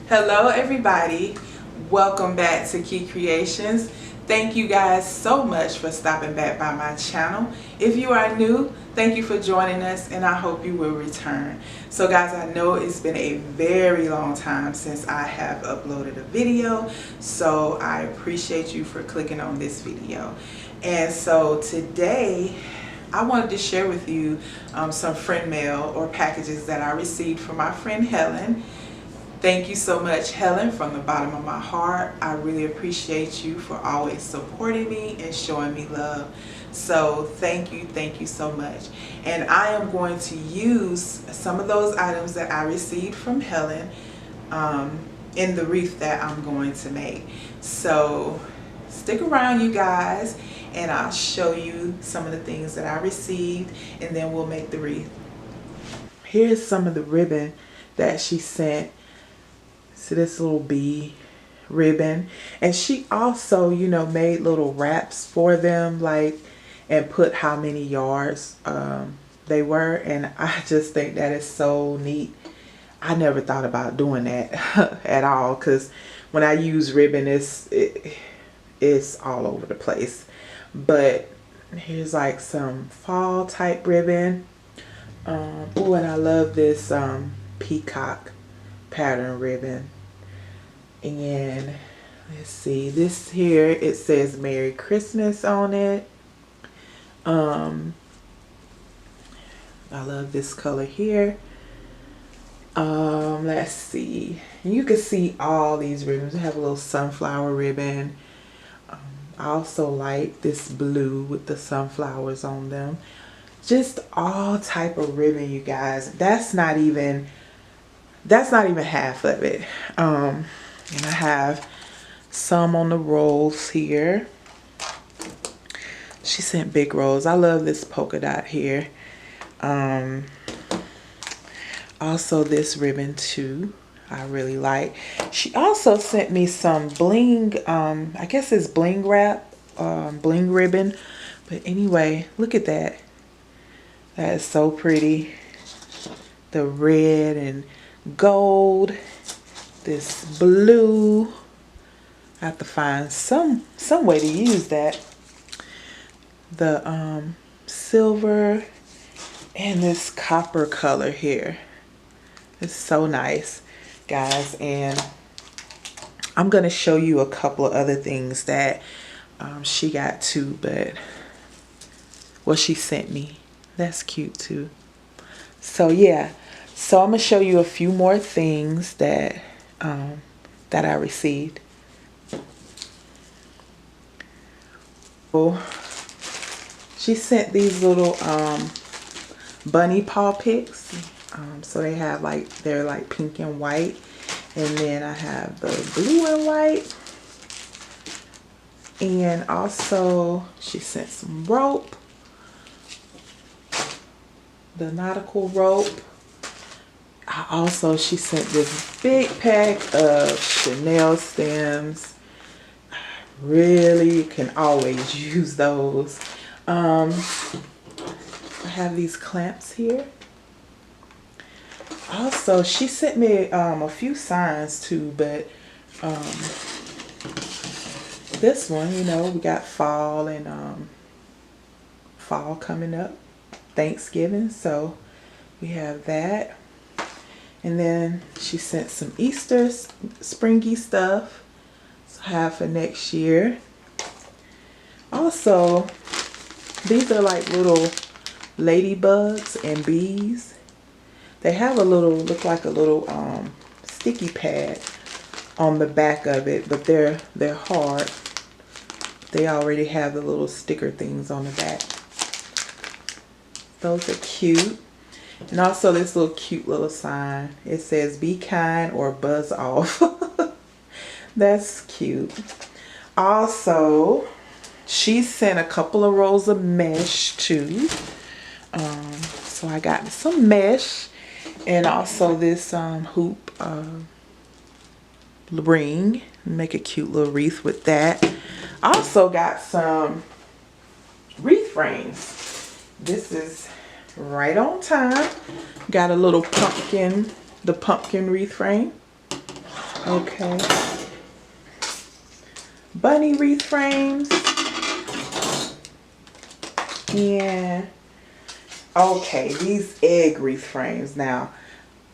Hello everybody, welcome back to Key Creations. Thank you guys so much for stopping back by my channel. If you are new, thank you for joining us and I hope you will return. So guys, I know it's been a very long time since I have uploaded a video, so I appreciate you for clicking on this video. And so today I wanted to share with you some friend mail or packages that I received from my friend Helen. Thank you so much, Helen, from the bottom of my heart. I really appreciate you for always supporting me and showing me love. So thank you so much. And I am going to use some of those items that I received from Helen in the wreath that I'm going to make. So stick around, you guys, and I'll show you some of the things that I received and then we'll make the wreath. Here's some of the ribbon that she sent. So this little bee ribbon, and she also, you know, made little wraps for them, like, and put how many yards they were, and I just think that is so neat. I never thought about doing that at all, because when I use ribbon, it's all over the place. But here's like some fall type ribbon. Oh, and I love this peacock pattern ribbon. And let's see, this here, it says Merry Christmas on it. I love this color here. Let's see, you can see all these ribbons. I have a little sunflower ribbon. I also like this blue with the sunflowers on them. Just all type of ribbon, you guys. That's not even half of it. And I have some on the rolls here. She sent big rolls. I love this polka dot here. Also this ribbon too, I really like. She also sent me some bling, I guess it's bling wrap, bling ribbon. But anyway, look at that. That is so pretty. The red and gold. This blue. I have to find some way to use that. The silver and this copper color here. It's so nice, guys. And I'm gonna show you a couple of other things that she got too, but what she sent me. That's cute too. So yeah, so I'm gonna show you a few more things that that I received. She sent these little bunny paw picks. So they have like, they're like pink and white, and then I have the blue and white. And also she sent some rope, the nautical rope. Also, she sent this big pack of Chanel stems. I really can always use those. I have these clamps here. Also, she sent me a few signs too, but this one, you know, we got fall and fall coming up, Thanksgiving, so we have that. And then she sent some Easter springy stuff, so I have for next year. Also, these are like little ladybugs and bees. They have a little, look like a little sticky pad on the back of it, but they're hard. They already have the little sticker things on the back. Those are cute. And also this little cute little sign. It says be kind or buzz off. That's cute. Also, she sent a couple of rolls of mesh too. So I got some mesh and also this hoop ring. Make a cute little wreath with that. Also got some wreath frames. This is right on time. Got a little pumpkin, the pumpkin wreath frame. Okay. Bunny wreath frames. And okay, these egg wreath frames. Now,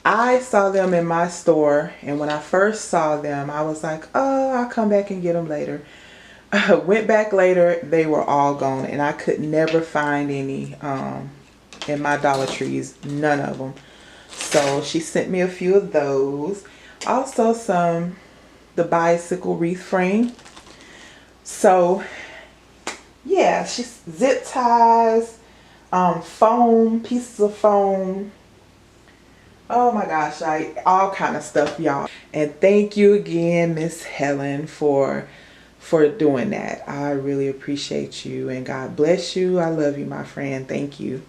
I saw them in my store, and when I first saw them, I was like, oh, I'll come back and get them later. Went back later, they were all gone, and I could never find any in my Dollar Trees, none of them. So she sent me a few of those. Also the bicycle wreath frame. So yeah, she's zip ties, foam, pieces of foam. Oh my gosh, all kind of stuff, y'all. And thank you again, Miss Helen, for doing that. I really appreciate you, and God bless you. I love you, my friend. Thank you.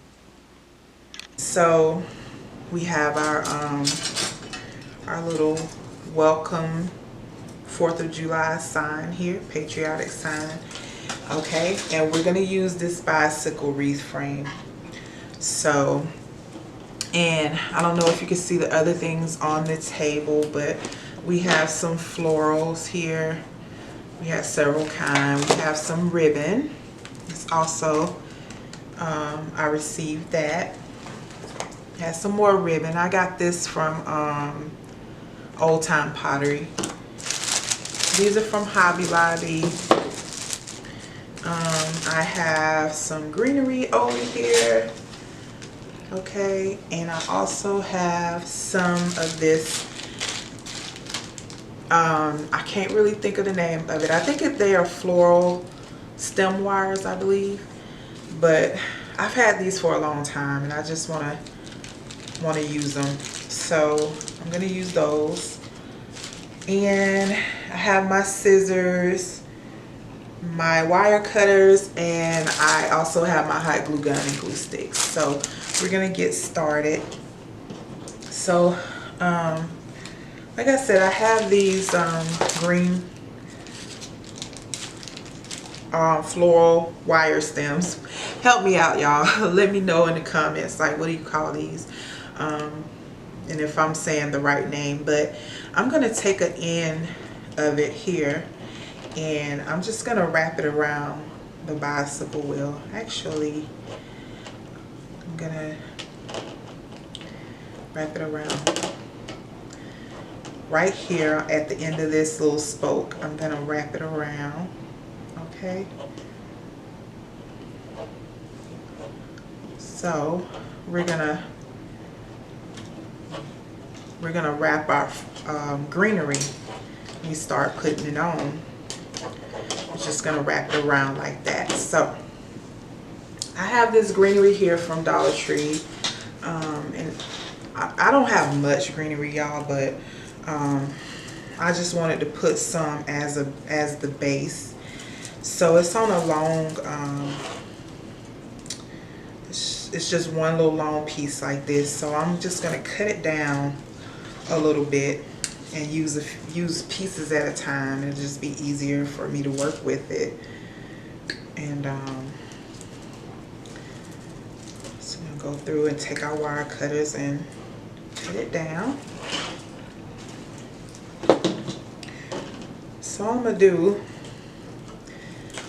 So we have our little welcome 4th of July sign here, patriotic sign. Okay, and we're gonna use this bicycle wreath frame. So, and I don't know if you can see the other things on the table, but we have some florals here. We have several kinds. We have some ribbon. It's also, I received that. Has some more ribbon. I got this from Old Time Pottery. These are from Hobby Lobby. I have some greenery over here. Okay, and I also have some of this. I can't really think of the name of it. I think they are floral stem wires, I believe. But I've had these for a long time, and I just want to use them. So I'm gonna use those. And I have my scissors, my wire cutters, and I also have my hot glue gun and glue sticks. So we're gonna get started. So like I said, I have these green floral wire stems. Help me out, y'all. Let me know in the comments, like, what do you call these, and if I'm saying the right name. But I'm gonna take an end of it here, and I'm just gonna wrap it around the bicycle wheel. Actually, I'm gonna wrap it around right here at the end of this little spoke. I'm gonna wrap it around. Okay, so we're gonna wrap our greenery. We start putting it on. We're just gonna wrap it around like that. So I have this greenery here from Dollar Tree, and I don't have much greenery, y'all, but I just wanted to put some as the base. So it's on a long, it's just one little long piece like this. So I'm just gonna cut it down a little bit and use pieces at a time. It'll just be easier for me to work with it. And so I'm gonna go through and take our wire cutters and cut it down. So all I'm gonna do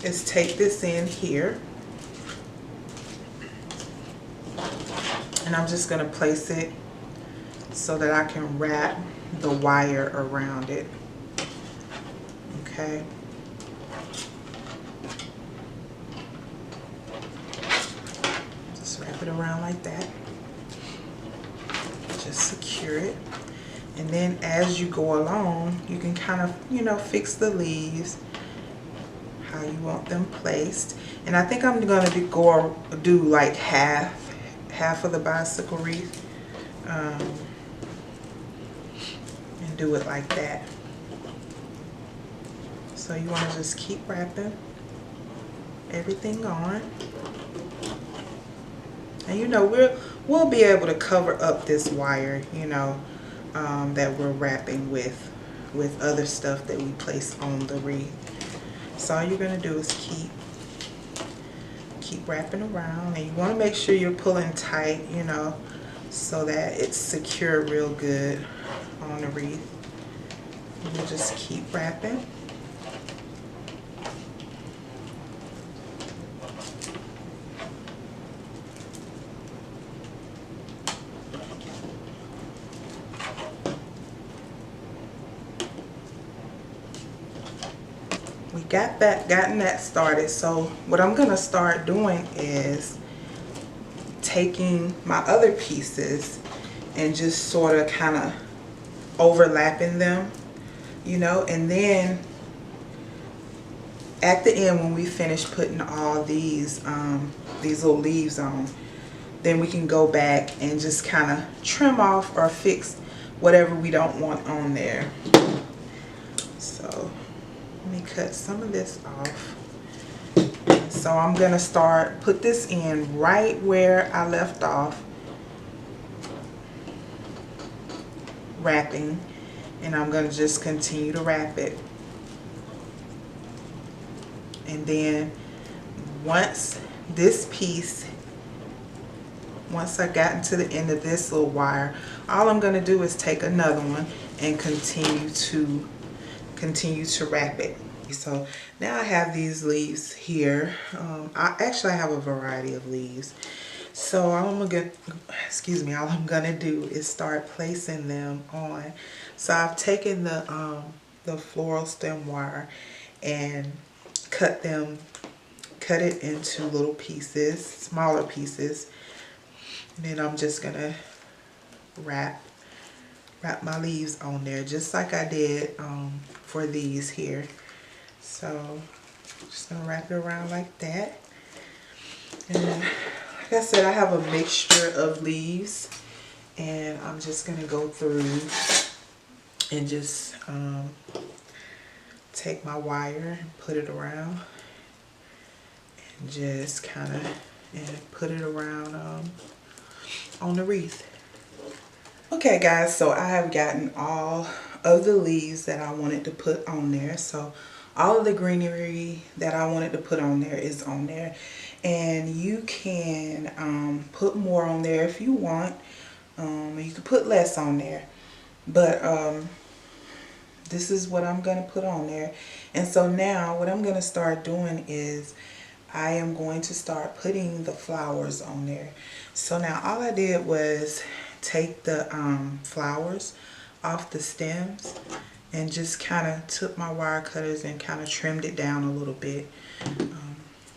is take this in here, and I'm just gonna place it so that I can wrap the wire around it. Okay. Just wrap it around like that. Just secure it. And then as you go along, you can kind of, you know, fix the leaves how you want them placed. And I think I'm gonna do like half of the bicycle wreath, and do it like that. So you want to just keep wrapping everything on, and you know we'll be able to cover up this wire, you know, that we're wrapping with other stuff that we place on the wreath. So all you're gonna do is keep wrapping around, and you want to make sure you're pulling tight, you know, so that it's secure real good on the wreath. We'll just keep wrapping. We gotten that started. So what I'm gonna start doing is taking my other pieces and just sort of kind of overlapping them, you know, and then at the end when we finish putting all these little leaves on, then we can go back and just kind of trim off or fix whatever we don't want on there. So let me cut some of this off. So I'm gonna put this in right where I left off wrapping, and I'm gonna just continue to wrap it. And then once I got into the end of this little wire, all I'm gonna do is take another one and continue to wrap it. So now I have these leaves here. I have a variety of leaves. So all I'm gonna do is start placing them on. So I've taken the floral stem wire and cut it into little pieces, smaller pieces. And then I'm just gonna wrap my leaves on there just like I did for these here. So just gonna wrap it around like that. And like I said, I have a mixture of leaves, and I'm just gonna go through and just take my wire and put it around, and just kind of put it around on the wreath. Okay guys, so I have gotten all of the leaves that I wanted to put on there. So all of the greenery that I wanted to put on there is on there. And you can put more on there if you want. You can put less on there. But this is what I'm going to put on there. And so now what I'm going to start doing is I am going to start putting the flowers on there. So now all I did was take the flowers off the stems and just kind of took my wire cutters and kind of trimmed it down a little bit.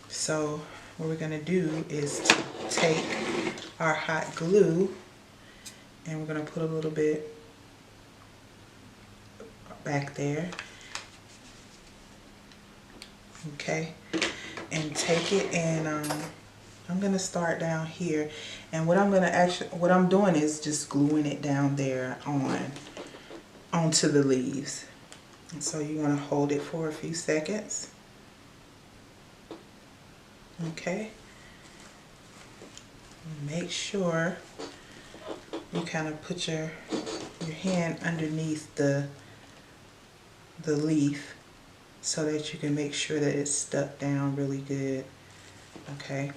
So what we're going to do is take our hot glue, and we're going to put a little bit back there. Okay, and take it, and I'm going to start down here, and what I'm doing is just gluing it down there onto the leaves. And so you want to hold it for a few seconds. Okay, make sure you kind of put your hand underneath the leaf so that you can make sure that it's stuck down really good. Okay,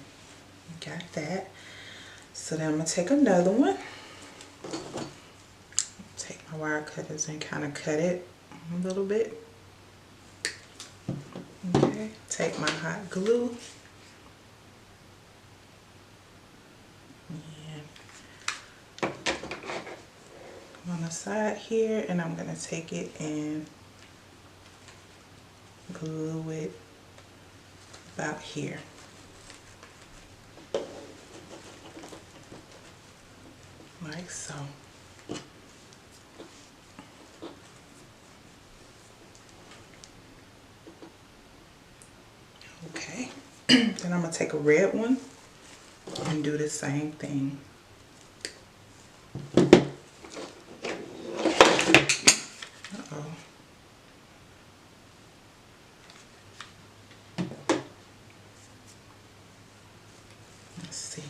got that. So then I'm going to take another one. Take my wire cutters and kind of cut it a little bit. Okay, take my hot glue. And on the side here, and I'm going to take it and glue it about here. Like so. Okay, then I'm going to take a red one and do the same thing. Uh-oh. Let's see.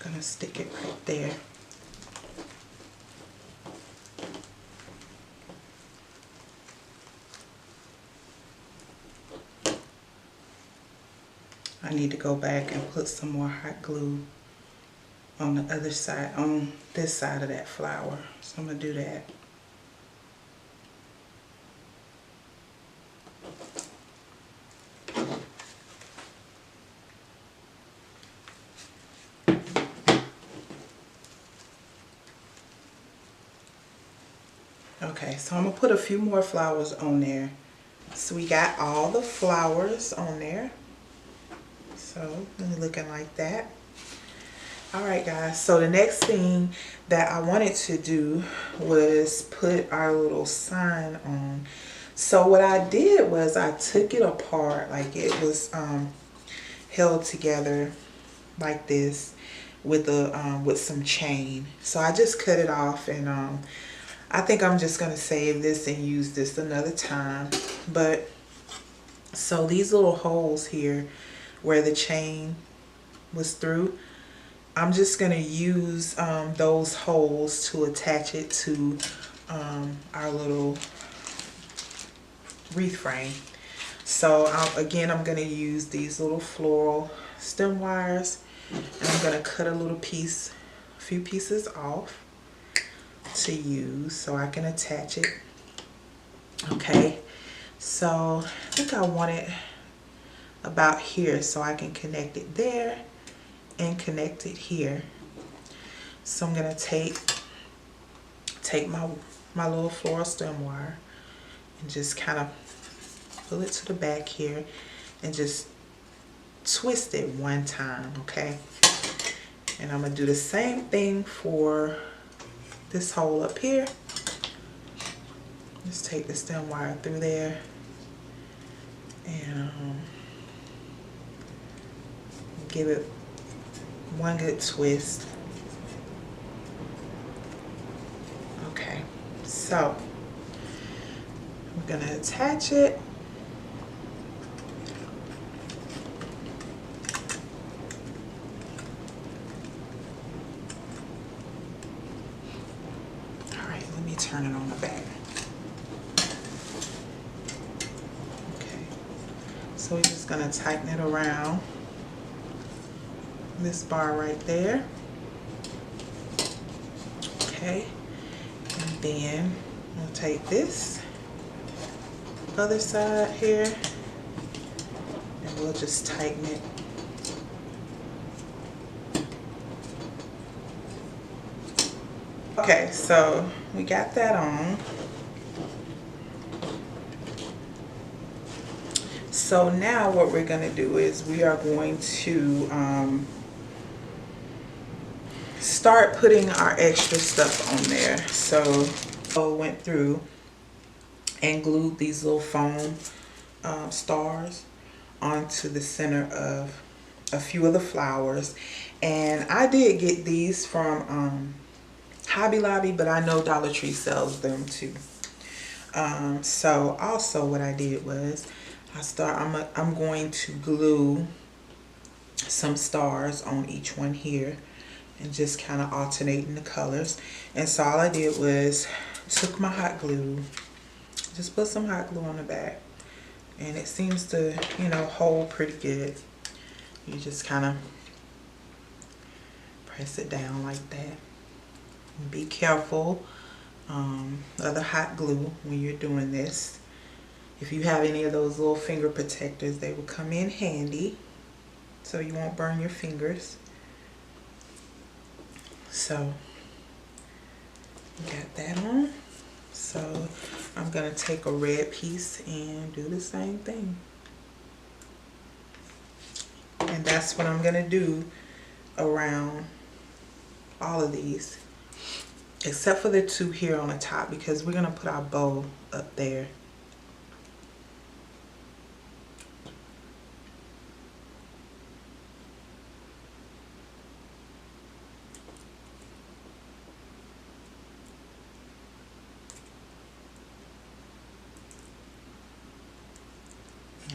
I'm going to stick it right there. I need to go back and put some more hot glue on the other side, on this side of that flower. So I'm going to do that. Okay, so I'm gonna put a few more flowers on there. So we got all the flowers on there. So looking like that. All right, guys, so the next thing that I wanted to do was put our little sign on. So what I did was I took it apart, like it was held together like this with a with some chain. So I just cut it off, and I think I'm just gonna save this and use this another time. But so these little holes here where the chain was through, I'm just going to use those holes to attach it to our little wreath frame. So again, I'm going to use these little floral stem wires, and I'm going to cut a few pieces off to use so I can attach it. Okay, so I think I want it about here so I can connect it there and connect it here. So I'm gonna take my little floral stem wire and just kind of pull it to the back here and just twist it one time, okay? And I'm gonna do the same thing for this hole up here. Just take the stem wire through there and give it one good twist. Okay, so we're gonna attach it. All right, let me turn it on the back. Okay, so we're just gonna tighten it around this bar right there. Okay, and then we'll take this other side here and we'll just tighten it. Okay, so we got that on. So now what we're going to do is we are going to start putting our extra stuff on there. So I went through and glued these little foam stars onto the center of a few of the flowers. And I did get these from Hobby Lobby, but I know Dollar Tree sells them too. So also what I did was I'm going to glue some stars on each one here and just kind of alternating the colors. And so all I did was took my hot glue, just put some hot glue on the back, and it seems to, you know, hold pretty good. You just kind of press it down like that. And be careful of the hot glue when you're doing this. If you have any of those little finger protectors, they will come in handy so you won't burn your fingers. So got that on. So I'm gonna take a red piece and do the same thing. And that's what I'm gonna do around all of these, except for the two here on the top, because we're gonna put our bow up there.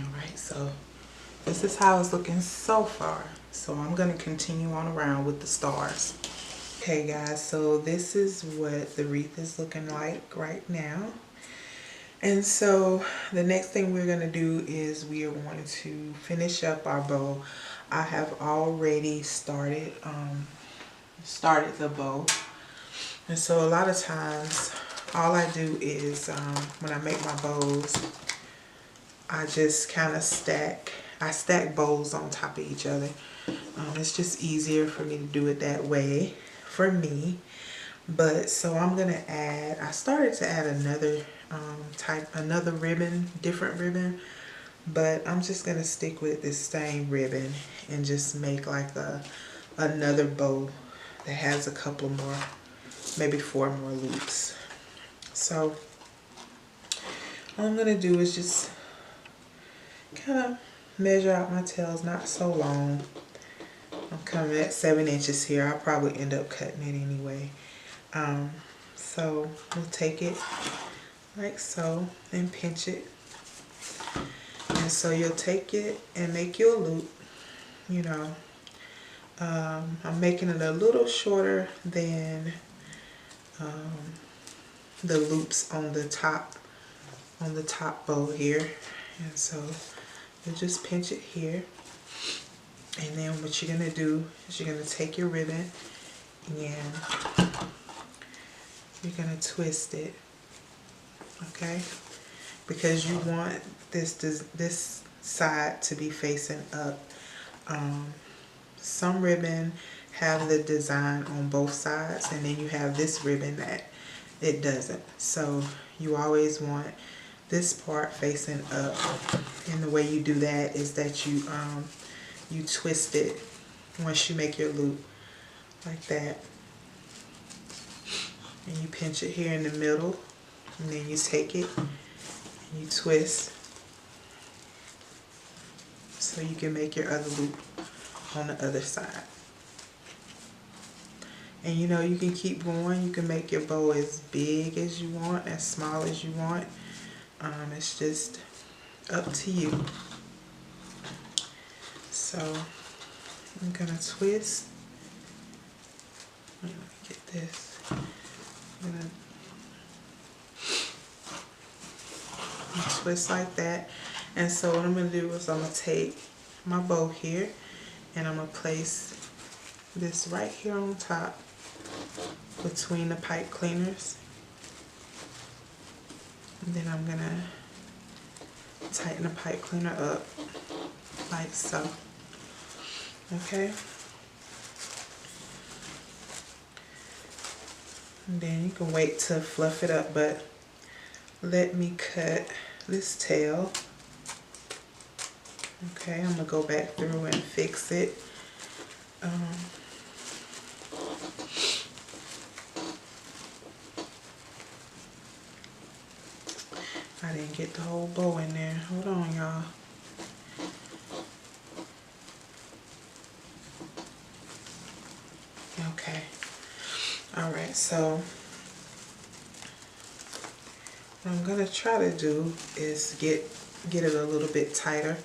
Alright, so this is how it's looking so far. So I'm going to continue on around with the stars. Okay guys, so this is what the wreath is looking like right now. And so the next thing we're going to do is we are going to finish up our bow. I have already started the bow. And so a lot of times all I do is when I make my bows, I just kind of stack bows on top of each other. It's just easier for me to do it that way for me. But so I'm gonna add, I started to add another another ribbon, different ribbon, but I'm just gonna stick with this same ribbon and just make like another bow that has a couple more, maybe 4 more loops. So all I'm gonna do is just kind of measure out my tails, not so long. I'm coming at 7 inches here. I'll probably end up cutting it anyway. So we'll take it like so and pinch it. And so you'll take it and make you a loop, you know. I'm making it a little shorter than the loops on the top bow here. And so you'll just pinch it here. And then what you're gonna do is you're gonna take your ribbon and you're gonna twist it, okay? Because you want this side to be facing up. Some ribbon have the design on both sides, and then you have this ribbon that it doesn't. So you always want this part facing up, and the way you do that is that you twist it once you make your loop like that, and you pinch it here in the middle, and then you take it and you twist so you can make your other loop on the other side. And you know, you can keep going. You can make your bow as big as you want, as small as you want. It's just up to you. So I'm gonna twist. Let me get this. I'm gonna twist like that. And so what I'm gonna do is I'm gonna take my bow here and I'm gonna place this right here on top between the pipe cleaners. And then I'm gonna tighten the pipe cleaner up like so. Okay? And then you can wait to fluff it up, but let me cut this tail. Okay, I'm gonna go back through and fix it. I didn't get the whole bow in there. Hold on, y'all. Okay. All right, so what I'm gonna try to do is get it a little bit tighter.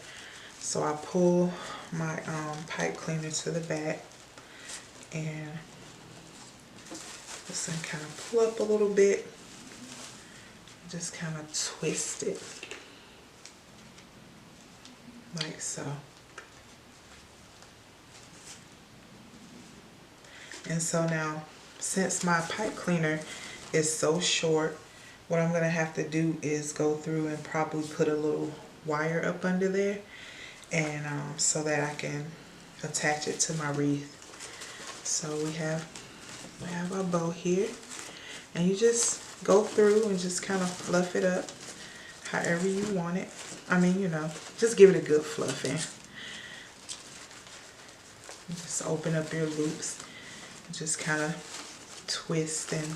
So I pull my pipe cleaner to the back and just kind of pull up a little bit. Just kind of twist it like so. And so now, since my pipe cleaner is so short, what I'm gonna have to do is go through and probably put a little wire up under there, and so that I can attach it to my wreath. So we have our bow here, and you just go through and just kind of fluff it up however you want it. I mean, you know, just give it a good fluffing. Just open up your loops, just kind of twist and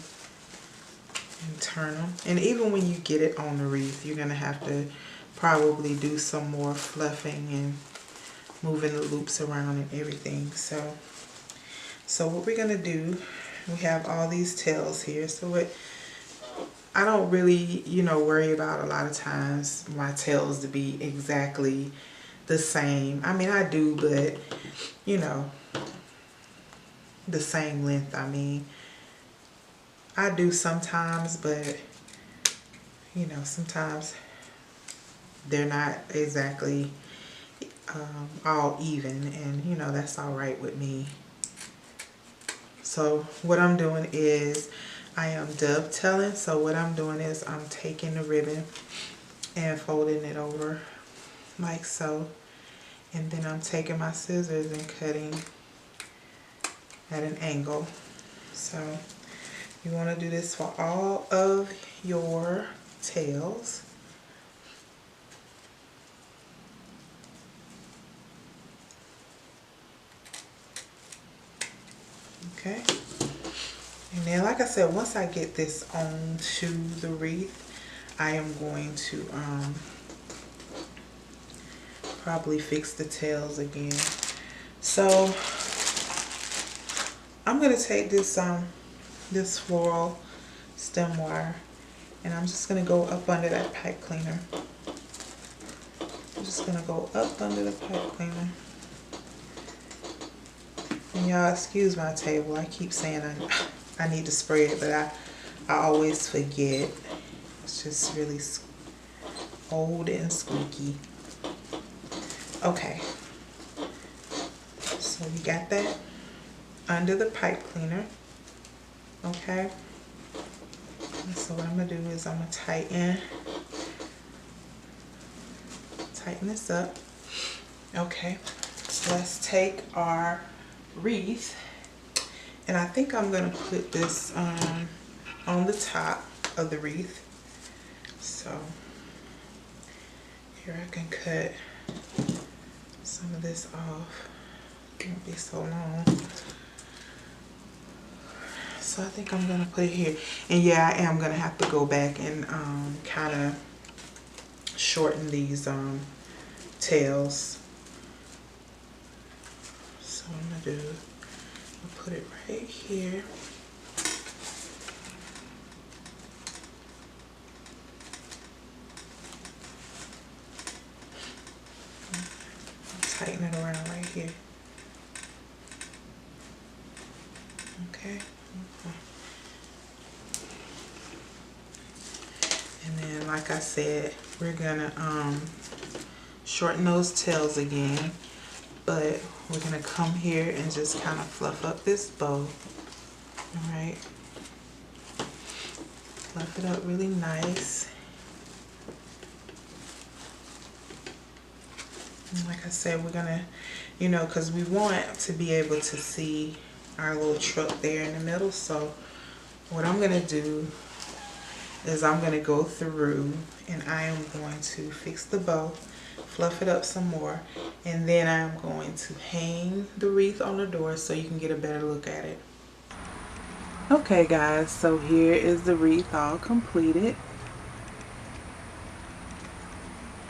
turn them. And even when you get it on the wreath, you're gonna have to probably do some more fluffing and moving the loops around and everything. So what we're gonna do, we have all these tails here. So I don't really, you know, worry about a lot of times my tails to be exactly the same. I mean, I do, but you know, the same length. I mean, I do sometimes, but you know, sometimes they're not exactly all even, and you know, that's all right with me. So what I'm doing is I am dovetailing. So what I'm doing is I'm taking the ribbon and folding it over like so, and then I'm taking my scissors and cutting at an angle. So You want to do this for all of your tails. Okay. And then, like I said, once I get this onto the wreath, I am going to probably fix the tails again. So I'm gonna take this this floral stem wire, and I'm just gonna go up under that pipe cleaner. I'm just gonna go up under the pipe cleaner. And y'all, excuse my table. I keep saying I need to spray it, but I always forget. It's just really old and squeaky. Okay, so we got that under the pipe cleaner. Okay, and so what I'm gonna do is I'm gonna tighten this up. Okay, so let's take our wreath, and I think I'm gonna put this on the top of the wreath. So here I can cut some of this off. It won't be so long. So I think I'm gonna put it here. And yeah, I am gonna have to go back and kind of shorten these tails. So what I'm gonna do, I'll put it right here. Tighten it around right here. Okay. And then, like I said, we're gonna shorten those tails again, but we're gonna come here and just kind of fluff up this bow. All right, fluff it up really nice. And like I said, we're gonna, you know, because we want to be able to see our little truck there in the middle. So what I'm gonna do is I'm gonna go through and I am going to fix the bow, fluff it up some more, and then I'm going to hang the wreath on the door so you can get a better look at it. Okay guys, so here is the wreath all completed.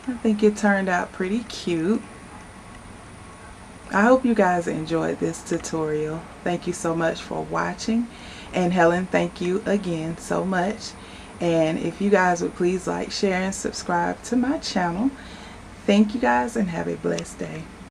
I think it turned out pretty cute. I hope you guys enjoyed this tutorial. Thank you so much for watching. And Helen, thank you again so much. And if you guys would please like, share, and subscribe to my channel. Thank you guys and have a blessed day.